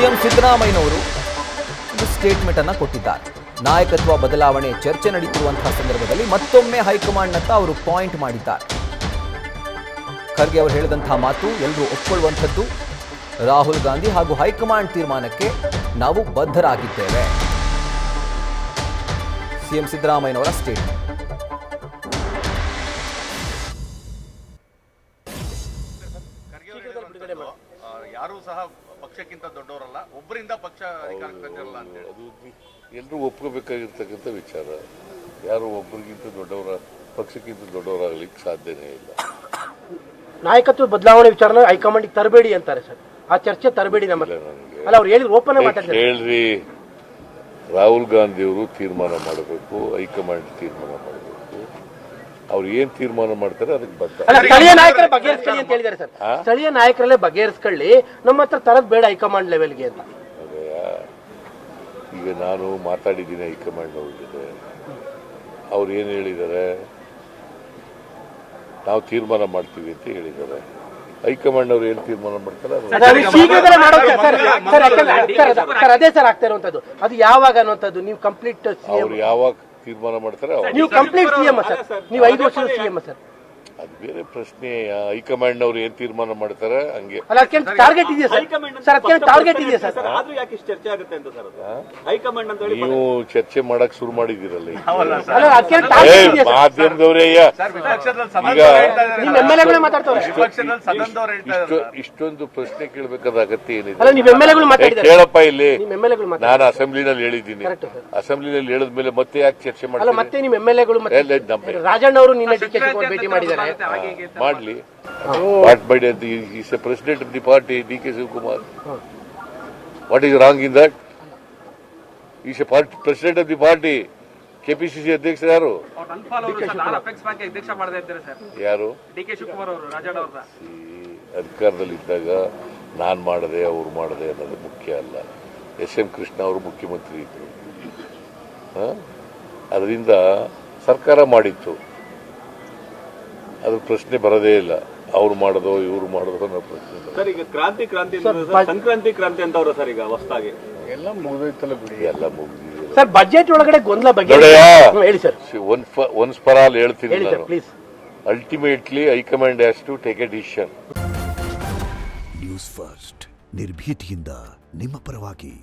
CM ಸಿದ್ದರಾಮಯ್ಯನವರು ಒಂದು statement ಅನ್ನು ಕೊಟ್ಟಿದ್ದಾರೆ. ನಾಯಕತ್ವ ಬದಲಾವಣೆ ಚರ್ಚೆ ನಡೆಯುತ್ತಿರುವಂತಹ ಸಂದರ್ಭದಲ್ಲಿ ಮತ್ತೊಮ್ಮೆ ಹೈಕಮಾಂಡ್ನತ್ತ ಅವರು ಪಾಯಿಂಟ್ ಮಾಡಿದ್ದಾರೆ. ಖರ್ಗೆ ಅವರು ಹೇಳಿದಂತಹ ಮಾತು ಎಲ್ಲರೂ ಒಪ್ಪಿಕೊಳ್ಳುವಂಥದ್ದು. ರಾಹುಲ್ ಗಾಂಧಿ ಹಾಗೂ ಹೈಕಮಾಂಡ್ ತೀರ್ಮಾನಕ್ಕೆ ನಾವು ಬದ್ಧರಾಗಿದ್ದೇವೆ. ಸಿಎಂ ಸಿದ್ದರಾಮಯ್ಯನವರ ಸ್ಟೇಟ್ಮೆಂಟ್. ಯಾರು ಸಹ ಪಕ್ಷಕ್ಕಿಂತ ದೊಡ್ಡವರಲ್ಲ, ಒಬ್ಬರಿಂದ ಪಕ್ಷ ಅಧಿಕಾರಕ್ಕೆ ತಂದಿರಲ್ಲ ಅಂತ ಹೇಳಿ ಅದು ಎಲ್ಲರೂ ಒಪ್ಕೋಬೇಕಾಗಿರ್ತಕ್ಕಂಥ ವಿಚಾರ. ಯಾರು ಒಬ್ಬರಿಗಿಂತ ದೊಡ್ಡವರ ಪಕ್ಷಕ್ಕಿಂತ ದೊಡ್ಡವರಾಗಲಿಕ್ಕೆ ಸಾಧ್ಯನೇ ಇಲ್ಲ. ನಾಯಕತ್ವ ಬದಲಾವಣೆ ವಿಚಾರನ ಹೈಕಮಾಂಡ್ ತರಬೇಡಿ ಅಂತಾರೆ ಸರ್. ಆ ಚರ್ಚೆ ತರಬೇಡಿ ನನಗೆ ಅಲ್ಲ, ಅವ್ರು ಹೇಳಿದ್ರು ಓಪನ್ ಮಾತಾಡ್ತಾರೆ. ಹೇಳ್ರಿ, ರಾಹುಲ್ ಗಾಂಧಿ ಅವರು ತೀರ್ಮಾನ ಮಾಡಬೇಕು, ಹೈಕಮಾಂಡ್ ತೀರ್ಮಾನ ಮಾಡಬೇಕು. ಅವ್ರು ಏನ್ ತೀರ್ಮಾನ ಮಾಡ್ತಾರೆ ಅದಕ್ಕೆ ಬದ್ಧ. ಸ್ಥಳೀಯ ನಾಯಕರೇ ಬಗೆಹರಿಸ್ಕೊಳ್ಳಿ ಅಂತ ಹೇಳಿದ್ದಾರೆ ಸರ್. ಸ್ಥಳೀಯ ನಾಯಕರಲ್ಲೇ ಬಗೆಹರಿಸ್ಕೊಳ್ಳಿ, ನಮ್ಮ ಹತ್ರ ತರದ್ ಬೇಡ ಹೈಕಮಾಂಡ್ ಲೆವೆಲ್ಗೆ ಅಂತ. ಈಗ ನಾನು ಮಾತಾಡಿದ್ದೀನಿ ಹೈಕಮಾಂಡ್ ಅವ್ರ ಜೊತೆ. ಅವ್ರು ಏನ್ ಹೇಳಿದ್ದಾರೆ, ನಾವು ತೀರ್ಮಾನ ಮಾಡ್ತೀವಿ ಅಂತ ಹೇಳಿದ್ದಾರೆ. ಹೈಕಮಾಂಡ್ ಅವ್ರು ಏನ್ ತೀರ್ಮಾನ ಮಾಡ್ತಾರೆ ಶೀಘ್ರದಲ್ಲೇ ಮಾಡೋಕೆ ಸರ್. ಅದೇ ಸರ್ ಆಗ್ತಾ ಇರುವಂತದ್ದು. ಅದು ಯಾವಾಗ ಅನ್ನುವಂಥದ್ದು ನೀವು ಕಂಪ್ಲೀಟ್ ಅವ್ರು ಯಾವಾಗ ತೀರ್ಮಾನ ಮಾಡ್ತಾರೆ ನೀವು ಕಂಪ್ಲೀಟ್ ಸಿಎಂ ಸರ್. ನೀವು 5 ವರ್ಷದ ಸಿಎಂ ಸರ್. ಅದು ಬೇರೆ ಪ್ರಶ್ನೆ. ಹೈಕಮಾಂಡ್ ಅವ್ರು ಏನ್ ತೀರ್ಮಾನ ಮಾಡ್ತಾರೆ ಹಂಗೆ. ಅಲ್ಲ, ಅದಕ್ಕೆ ಟಾರ್ಗೆಟ್ ಇದೆಯಾ ಸರ್? ಸರ್ ಅದಕ್ಕೆ ಟಾರ್ಗೆಟ್ ಇದೆಯಾ ಸರ್? ಆದ್ರೂ ಯಾಕೆ ಇಷ್ಟು ಚರ್ಚೆ ಆಗುತ್ತೆ ಅಂತ ಸರ್? ಹೈಕಮಾಂಡ್ ಅಂತ ಹೇಳಿ ನೀವು ಚರ್ಚೆ ಮಾಡಕ್ ಶುರು ಮಾಡಿದಿರಲ್ಲ. ಅಲ್ಲ, ಅದಕ್ಕೆ ಟಾರ್ಗೆಟ್ ಇದೆಯಾ ಸರ್? ಮಾಧ್ಯಮದವರೇ ನಿಮ್ಮ ಎಂಎಲ್ಎಗಳೇ ಮಾತಾಡ್ತಾರೆ. ಇಷ್ಟೊಂದು ಪ್ರಶ್ನೆ ಕೇಳಬೇಕಾದ ಅಗತ್ಯ ಏನಿದೆ? ಅಲ್ಲ, ನೀವು ಎಂಎಲ್ಎಗಳು ಮಾತಾಡಿದ್ದಾರೆ. ಕೇಳಪ್ಪ, ಇಲ್ಲಿ ನಿಮ್ಮ ಎಂಎಲ್ಎಗಳು ನಾನು ಅಸೆಂಬ್ಲಿನಲ್ಲಿ ಹೇಳಿದ್ದೀನಿ. ಅಸೆಂಬ್ಲಿನಲ್ಲಿ ಹೇಳಿದ್ಮೇಲೆ ಮತ್ತೆ ಯಾಕೆ ಚರ್ಚೆ ಅಲ್ಲ, ಮಾಡ್ತಾರೆ? ಮತ್ತೆ ನಿಮ್ಮ ಎಂಎಲ್ಎಗಳು ರಾಜಣ್ಣ ಅವರು ನಿನ್ನೆ ಡಿ ಕೆ ಶಿವಕುಮಾರ್ ಭೇಟಿ ಮಾಡಿದ್ದಾರೆ. ಮಾಡ್ಲಿ. What by is A president of the party, D K Shivakumar. What is wrong in that? Is A president of the party. KPCC ಅಧ್ಯಕ್ಷ ಯಾರು? ಯಾರು? ಅಧಿಕಾರದಲ್ಲಿದ್ದಾಗ ನಾನ್ ಮಾಡದೆ ಅವ್ರು ಮಾಡದೆ ಅನ್ನೋದು ಮುಖ್ಯ ಅಲ್ಲ. ಎಸ್.ಎಂ. ಕೃಷ್ಣ ಅವರು ಮುಖ್ಯಮಂತ್ರಿ ಇದ್ರು. ಅದರಿಂದ ಸರ್ಕಾರ ಮಾಡಿತ್ತು, ಅದ್ರ ಪ್ರಶ್ನೆ ಬರೋದೇ ಇಲ್ಲ. ಅವ್ರು ಮಾಡೋದು ಇವ್ರು ಮಾಡೋದು ಅನ್ನೋ ಪ್ರಶ್ನೆ. ಸರ್, ಈಗ ಕ್ರಾಂತಿ ಸಂಕ್ರಾಂತಿ ಕ್ರಾಂತಿ ಅಂತ ಅವರು ಸರ್ ಈಗ ಹೊಸದಾಗಿ ಎಲ್ಲ ಮುಗಿದೈತಲ್ಲ ಬಿಡಿ, ಎಲ್ಲ ಮುಗಿದಿದೆ ಸರ್. ಬಜೆಟ್ ಒಳಗಡೆ ಗೊಂದಲ ಬಗ್ಗೆ ಹೇಳಿ ಸರ್. ಒನ್ಸ್ ಫಾರ್ ಆಲ್ ಹೇಳ್ತೀನಿ ನಾನು. Please. Ultimately high command has to take a decision. News First ನಿರ್ಭೀತಿಯಿಂದ ನಿಮ್ಮ ಪರವಾಗಿ.